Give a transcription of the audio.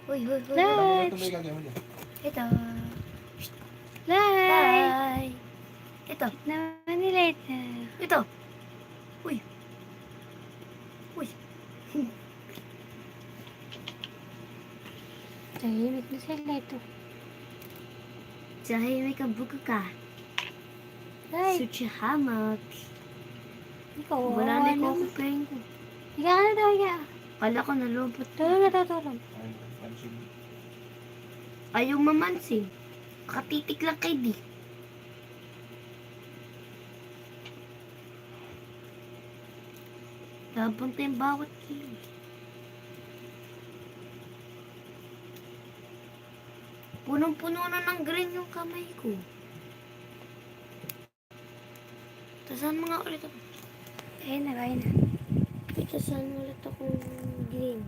Uy, uy, uy. Light! Ito may gagawin mo dyan. Ito. Light! Bye. Ito. Naman ni Light na. Ito. Uy. Uy. Tahimik na si Light. Oh. Tahimik ang buka ka. Light! Suchi hamak. Ikaw, Wala na naman. yung kukukain ko. Higa ka na daw, higa. Kala ko nalupot. Tulog na daw, tulog. Ayun, pansin. Ayaw mamansin. Katitik lang kay di. Labang tayong bawat kilo. Punong-puno na ng green yung kamay ko. Tasan mo nga ulit ako. Ayun na, ayun na. Tasan mo ulit akong green.